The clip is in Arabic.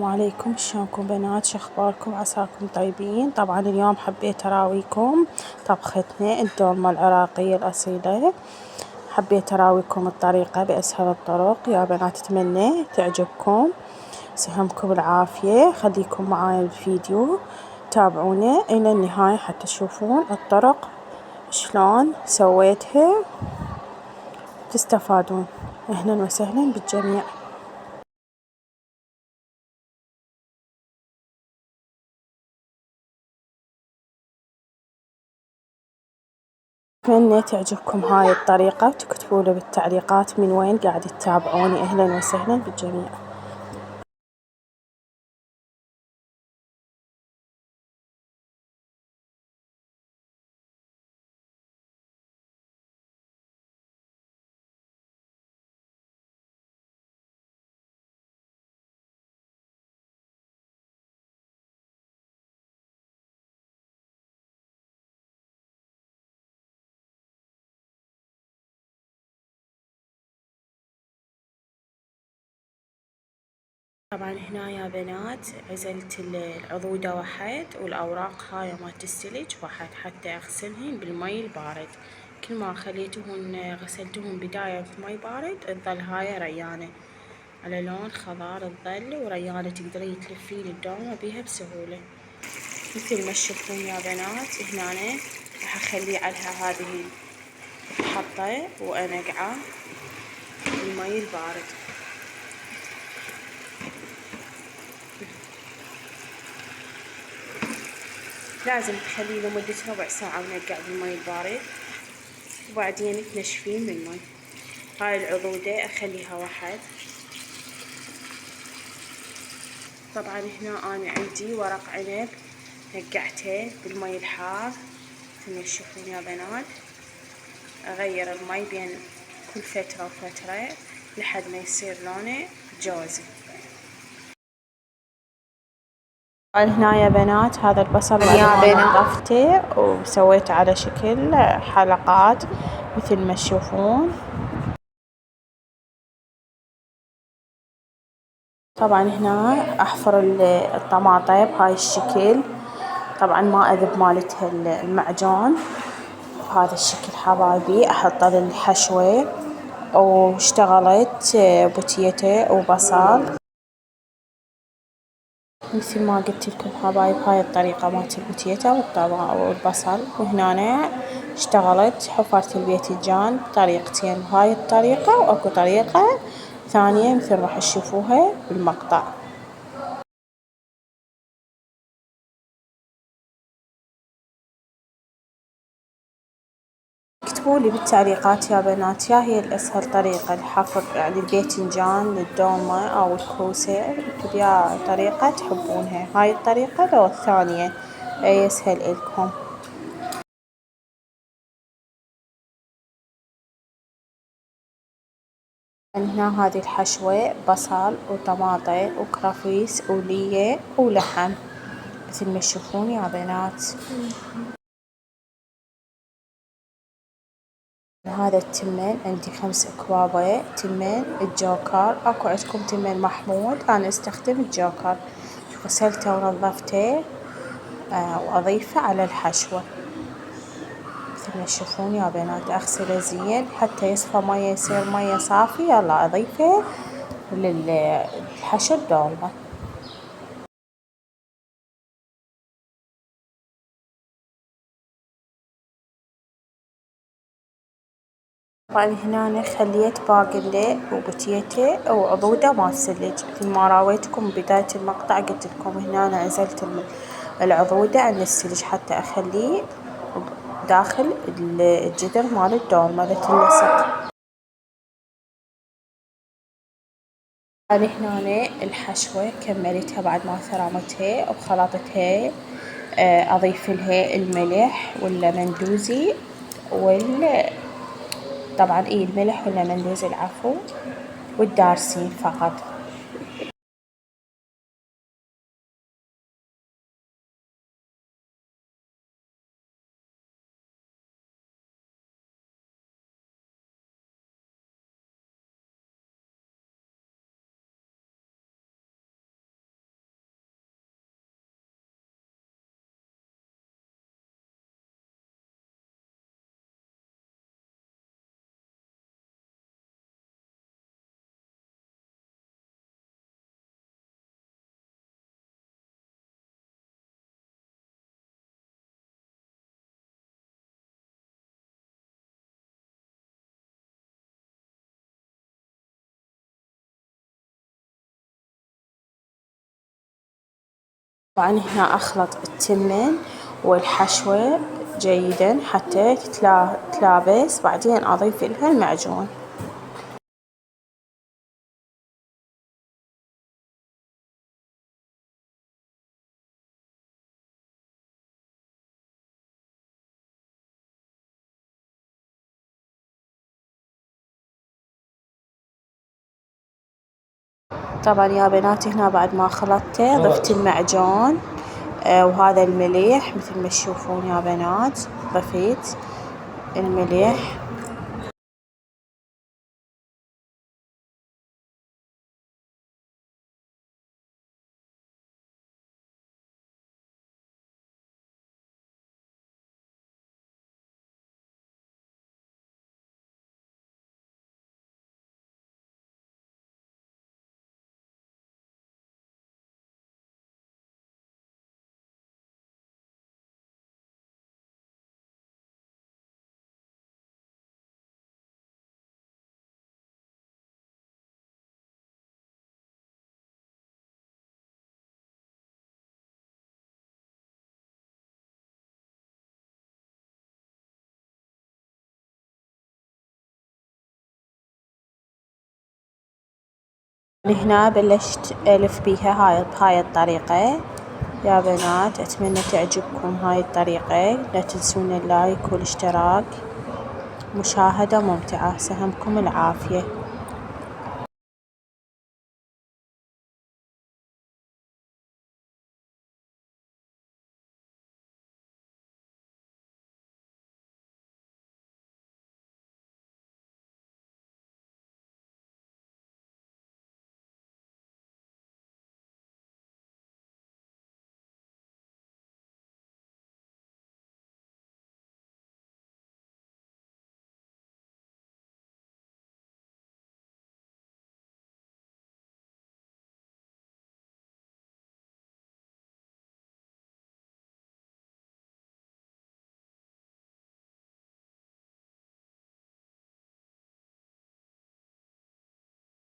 السلام عليكم، شلونكم بنات؟ شخباركم؟ عساكم طيبين. طبعا اليوم حبيت اراويكم طبختنا الدولمة العراقية الأصيلة. حبيت اراويكم الطريقة بأسهل الطرق يا بنات، اتمنى تعجبكم. سهمكم العافية، خليكم معاي بالفيديو، تابعونا الى النهاية حتى تشوفون الطرق شلون سويتها، تستفادون. اهلا وسهلا بالجميع. أتمنى تعجبكم هاي الطريقة، وتكتبوا لي بالتعليقات من وين قاعد تتابعوني. أهلا وسهلا بالجميع. طبعا هنا يا بنات عزلت العضودة واحد، والأوراق هاي مالت السلج واحد حتى أغسلهن بالمي البارد. كل ما خليتهن غسلتهن بداية بمي بارد تظل هاي ريانة على لون خضار، تظل وريانة تقدرين تلفين الدومة بيها بسهولة مثل ما تشوفون يا بنات. هنا راح أخلي عليها هذه الحطة وأنقعه بالمي البارد. لازم تخليه لمدة ربع ساعة ونقع بالمي البارد، وبعدين تنشفين من المي. هاي العضودة أخليها واحد. طبعا هنا أنا عندي ورق عنب نقعته بالمي الحار مثل ما تشوفون يا بنات. أغير المي بين كل فترة وفترة لحد ما يصير لونه جوزي. هنا يا بنات هذا البصل بعد ما نظفته وسويته على شكل حلقات مثل ما تشوفون. طبعا هنا احفر الطماطة بهاي الشكل، طبعا ما اذب مالتها المعجون بهذا الشكل حبايبي. احط للحشوة واشتغلت بوتيتا وبصل مثل ما قلت لكم حبايب. هاي الطريقة مالت البوتيتا والبصل. وهنا اشتغلت حفرت الباذنجان بطريقتين، بهاي الطريقة واكو طريقة ثانية مثل راح تشوفوها بالمقطع. اكتبوا لي بالتعليقات يا بنات يا هي الأسهل طريقة لحفر يعني الباذنجان للدومة أو الكوسة، يا طريقة تحبونها، هاي الطريقة لو الثانية أي أسهل إلكم. هنا هذه الحشوة بصل وطماطة وكرفس ولية ولحم مثل ما تشوفون يا بنات. هذا التمن عندي 5 أكواب تمن الجوكر. اكو عندكم تمن محمود، انا استخدم الجوكر. غسلته ونظفته واضيفه على الحشوة مثل ما تشوفون يا بنات. اغسله زين حتى يصفى مية، يصير مية صافي، يلا اضيفه للحشو الدولمة. طبعا هنا خليت باقلة وبوتيتا وعضودة مال سلج مثل ما راويتكم بداية المقطع. قلت لكم هنا عزلت العضودة عن السلج حتى اخليه داخل الجدر مال الدولمة لا تنلصق. أنا هنا الحشوة كملتها بعد ما ثرمتها وخلطتها. أضيف لها الملح واللمندوزي طبعا الملح واللمندوزي العفو والدارسين فقط. طبعا هنا أخلط التمن والحشوة جيدا حتى تتلابس، بعدين أضيف لها المعجون. طبعا يا بنات هنا بعد ما خلطته ضفت المعجون وهذا الملح مثل ما تشوفون يا بنات، ضفيت الملح. هنا بلشت ألف بيها بهاي الطريقة يا بنات. أتمنى تعجبكم هاي الطريقة، لا تنسون اللايك والاشتراك. مشاهدة ممتعة، سهمكم العافية.